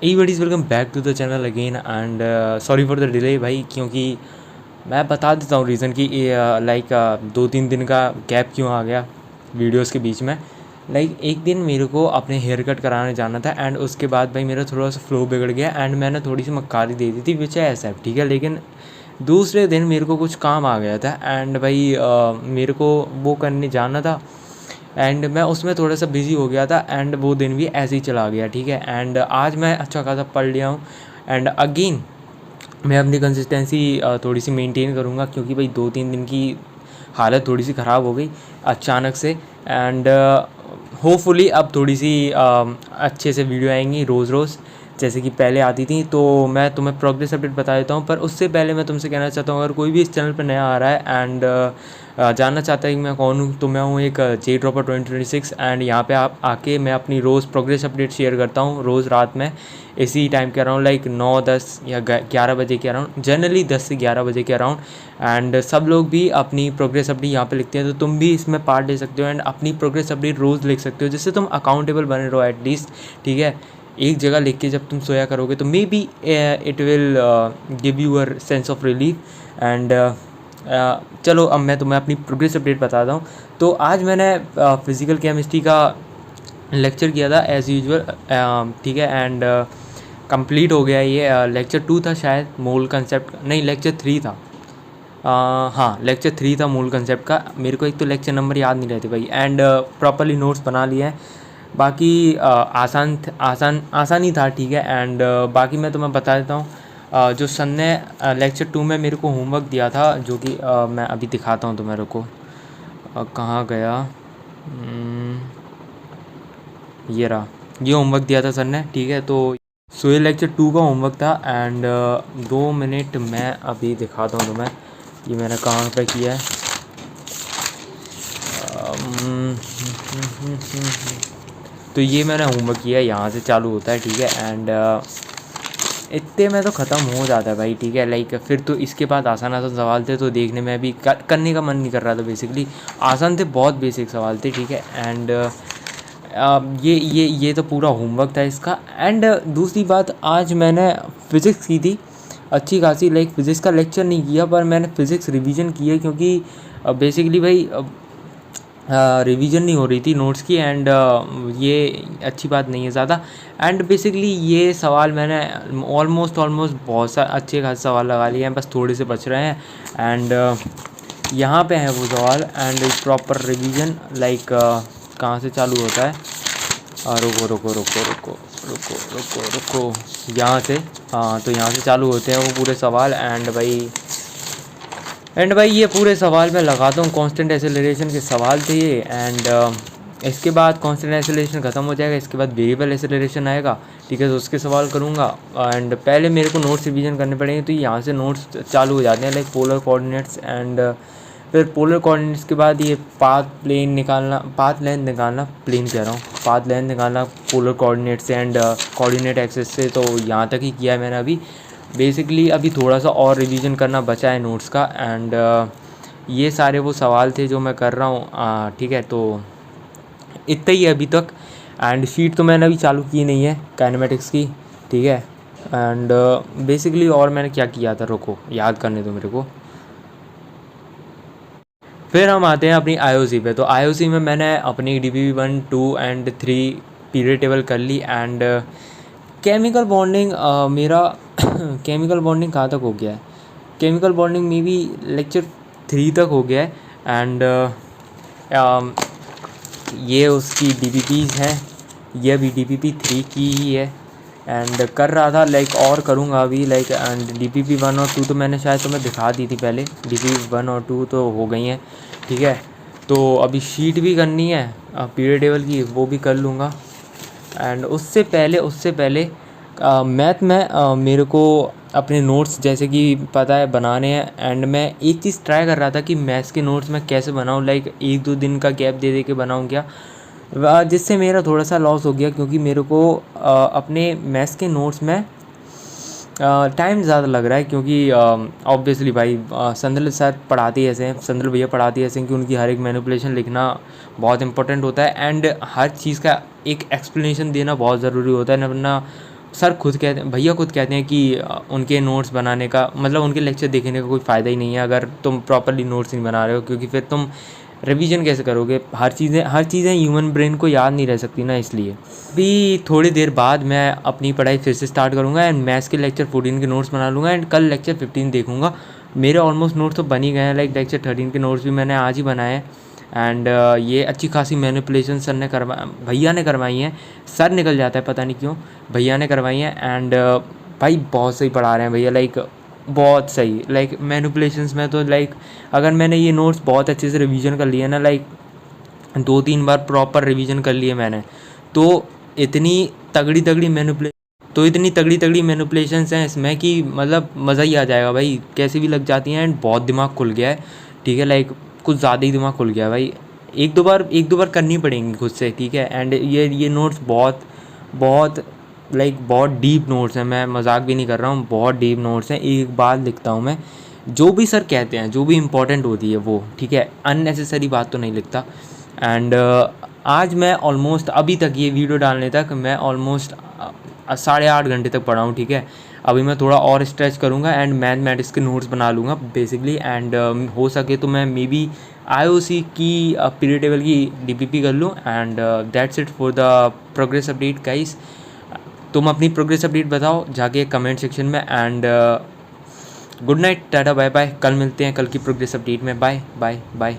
E buddies welcome back to the channel again and sorry for the delay भाई, क्योंकि मैं बता देता हूँ रीज़न कि लाइक 2-3 दिन का गैप क्यों आ गया वीडियोस के बीच में। लाइक एक दिन मेरे को अपने हेयर कट कराने जाना था एंड उसके बाद भाई मेरा थोड़ा सा फ्लो बिगड़ गया एंड मैंने थोड़ी सी मक्कारी दे दी थी विच है एक्सेप्ट, ठीक है। लेकिन दूसरे दिन मेरे को कुछ काम आ गया था एंड भाई मेरे को वो करने जाना था एंड मैं उसमें थोड़ा सा बिज़ी हो गया था एंड वो दिन भी ऐसे ही चला गया, ठीक है। एंड आज मैं अच्छा खासा पढ़ लिया हूँ एंड अगेन मैं अपनी कंसिस्टेंसी थोड़ी सी मेंटेन करूँगा, क्योंकि भाई 2-3 दिन की हालत थोड़ी सी ख़राब हो गई अचानक से एंड होपफुली अब थोड़ी सी अच्छे से वीडियो आएंगी रोज़ रोज़ जैसे कि पहले आती थी। तो मैं तुम्हें प्रोग्रेस अपडेट बता देता हूँ, पर उससे पहले मैं तुमसे कहना चाहता हूँ अगर कोई भी इस चैनल पर नया आ रहा है एंड जानना चाहता है कि मैं कौन हूँ, तो मैं हूँ एक जे ड्रॉपर 2026 एंड यहाँ पे आप आके मैं अपनी रोज़ प्रोग्रेस अपडेट शेयर करता हूँ रोज़ रात में इसी टाइम के अराउंड, लाइक 9-10 या 11 बजे के अराउंड, जनरली 10 से 11 बजे के अराउंड। एंड सब लोग भी अपनी प्रोग्रेस अपडेट यहाँ पे लिखते हैं, तो तुम भी इसमें पार्ट ले सकते हो एंड अपनी प्रोग्रेस अपडेट रोज़ लिख सकते हो, जिससे तुम अकाउंटेबल बने रहो एटलीस्ट, ठीक है। एक जगह लिख के जब तुम सोया करोगे तो may be it will give you a sense of relief and चलो अब मैं तुम्हें अपनी प्रोग्रेस अपडेट बताता हूँ। तो आज मैंने फिज़िकल केमिस्ट्री का लेक्चर किया था एज़ यूजुअल, ठीक है। एंड कंप्लीट हो गया ये। लेक्चर 2 था शायद, मूल कंसेप्ट नहीं, लेक्चर 3 था। हाँ लेक्चर 3 था मूल कंसेप्ट का। मेरे को एक तो लेक्चर नंबर याद नहीं रहते भाई एंड प्रॉपरली नोट्स बना लिए हैं। बाकी आसान ही था, ठीक है। एंड बाकी मैं तुम्हें बता देता हूँ जो सर ने लेक्चर 2 में मेरे को होमवर्क दिया था, जो कि मैं अभी दिखाता हूँ तुम्हें, रुको कहाँ गया, ये रहा, ये होमवर्क दिया था सर ने, ठीक है। तो ये लेक्चर 2 का होमवर्क था एंड 2 मिनट मैं अभी दिखाता हूँ तुम्हें ये मैंने कहाँ पे किया है। तो ये मैंने होमवर्क किया है, यहाँ से चालू होता है, ठीक है। एंड इतने में तो ख़त्म हो जाता है भाई, ठीक है। लाइक फिर तो इसके बाद आसान आसान सवाल थे, तो देखने में भी करने का मन नहीं कर रहा था। बेसिकली आसान थे, बहुत बेसिक सवाल थे, ठीक है। एंड ये तो पूरा होमवर्क था इसका। एंड दूसरी बात, आज मैंने फ़िज़िक्स की थी अच्छी खासी, लाइक फ़िज़िक्स का लेक्चर नहीं किया पर मैंने फ़िज़िक्स रिवीजन की है, क्योंकि बेसिकली भाई रिवीजन नहीं हो रही थी नोट्स की एंड ये अच्छी बात नहीं है ज़्यादा। एंड बेसिकली ये सवाल मैंने ऑलमोस्ट बहुत सा अच्छे खासे सवाल लगा लिए हैं, बस थोड़े से बच रहे हैं एंड यहाँ पे है वो सवाल एंड प्रॉपर रिवीजन, लाइक कहाँ से चालू होता है, रुको रुको रुको रुको रुको रुको रुको यहाँ से, हाँ तो यहाँ से चालू होते हैं वो पूरे सवाल। एंड भाई ये पूरे सवाल मैं लगाता हूँ, कांस्टेंट एक्सेलरेशन के सवाल थे ये। एंड इसके बाद कांस्टेंट एक्सेलरेशन ख़त्म हो जाएगा, इसके बाद वेरिएबल एक्सेलरेशन आएगा, ठीक है। तो उसके सवाल करूँगा एंड पहले मेरे को नोट्स रिवीजन करने पड़ेंगे, तो यहाँ से नोट्स चालू हो जाते हैं, लाइक पोलर कोऑर्डिनेट्स एंड फिर पोलर कोऑर्डिनेट्स के बाद ये पाथ लेंथ निकालना, polar coordinates and coordinate axes से। तो यहाँ तक ही किया है मैंने अभी। बेसिकली अभी थोड़ा सा और रिवीजन करना बचा है नोट्स का एंड ये सारे वो सवाल थे जो मैं कर रहा हूँ, ठीक है। तो इतना ही है अभी तक एंड शीट तो मैंने अभी चालू की नहीं है काइनेमेटिक्स की, ठीक है। एंड बेसिकली और मैंने क्या किया था, रुको याद करने दो मेरे को। फिर हम आते हैं अपनी आईओसी पे। तो आईओसी में मैंने अपनी DPP 1, 2 एंड 3 पीरियड टेबल कर ली एंड केमिकल बॉन्डिंग मेरा केमिकल बॉन्डिंग कहाँ तक हो गया है, केमिकल बॉन्डिंग में भी लेक्चर 3 तक हो गया है एंड ये उसकी DPPs हैं, ये भी DPP 3 की ही है एंड कर रहा था, लाइक और करूँगा अभी, लाइक एंड DPP 1 और 2 तो मैंने शायद तुम्हें दिखा दी थी पहले, DPP 1 और 2 तो हो गई हैं, ठीक है। तो अभी शीट भी करनी है पीरियड टेबल की, वो भी कर लूँगा। एंड उससे पहले मैथ में मेरे को अपने नोट्स जैसे कि पता है बनाने हैं एंड मैं एक चीज़ ट्राई कर रहा था कि मैथ्स के नोट्स मैं कैसे बनाऊं, लाइक 1-2 दिन का गैप दे के बनाऊं क्या, जिससे मेरा थोड़ा सा लॉस हो गया, क्योंकि मेरे को अपने मैथ्स के नोट्स में टाइम ज़्यादा लग रहा है, क्योंकि ऑब्वियसली भाई संदल सर पढ़ाते ऐसे हैं, संदल भैया पढ़ाते ऐसे हैं कि उनकी हर एक मैनिपुलेशन लिखना बहुत इंपॉर्टेंट होता है एंड हर चीज़ का एक एक्सप्लेनेशन देना बहुत ज़रूरी होता है, वरना सर खुद कहते हैं, भैया खुद कहते हैं कि उनके नोट्स बनाने का मतलब उनके लेक्चर देखने का कोई फ़ायदा ही नहीं है अगर तुम प्रॉपरली नोट्स नहीं बना रहे हो, क्योंकि फिर तुम रिवीजन कैसे करोगे। हर चीज़ें ह्यूमन ब्रेन को याद नहीं रह सकती ना, इसलिए भी थोड़ी देर बाद मैं अपनी पढ़ाई फिर से स्टार्ट करूँगा एंड मैथ्स के लेक्चर 14 के नोट्स बना लूँगा एंड कल लेक्चर 15 देखूँगा। मेरे ऑलमोस्ट नोट्स तो बन ही गए हैं, लाइक लेक्चर 13 के नोट्स भी मैंने आज ही बनाए हैं एंड ये अच्छी खासी मैनिपुलेशन भैया ने करवाई हैं। सर निकल जाता है पता नहीं क्यों, भैया ने करवाई हैं एंड भाई बहुत सही पढ़ा रहे हैं भैया, लाइक बहुत सही। लाइक मैनिपुलेशंस में तो लाइक अगर मैंने ये नोट्स बहुत अच्छे से रिवीजन कर लिए ना, लाइक 2-3 बार प्रॉपर रिवीजन कर लिए मैंने, तो इतनी तगड़ी मैनिपुलेशंस हैं इसमें कि मतलब मज़ा ही आ जाएगा भाई, कैसे भी लग जाती हैं एंड बहुत दिमाग खुल गया है। ठीक है, लाइक कुछ ज़्यादा ही दिमाग खुल गया भाई, एक दो बार करनी पड़ेंगी खुद से। ठीक है, एंड ये नोट्स बहुत बहुत डीप नोट्स हैं, मैं मजाक भी नहीं कर रहा हूँ, बहुत डीप नोट्स हैं। एक बात लिखता हूँ मैं, जो भी सर कहते हैं, जो भी इम्पोर्टेंट होती है वो, ठीक है, अननेसेसरी बात तो नहीं लिखता। एंड आज मैं ऑलमोस्ट अभी तक ये वीडियो डालने तक मैं ऑलमोस्ट 8.5 घंटे तक पढ़ा हूँ। ठीक है, अभी मैं थोड़ा और स्ट्रेच करूँगा एंड मैथमेटिक्स के नोट्स बना लूँगा बेसिकली एंड हो सके तो मैं मे बी IOC की पीरियड टेबल की DPP कर लूँ and that's it for the progress update guys. तुम अपनी प्रोग्रेस अपडेट बताओ जाके कमेंट सेक्शन में and good night, tata bye bye. कल मिलते हैं कल की प्रोग्रेस अपडेट में, बाय बाय बाय।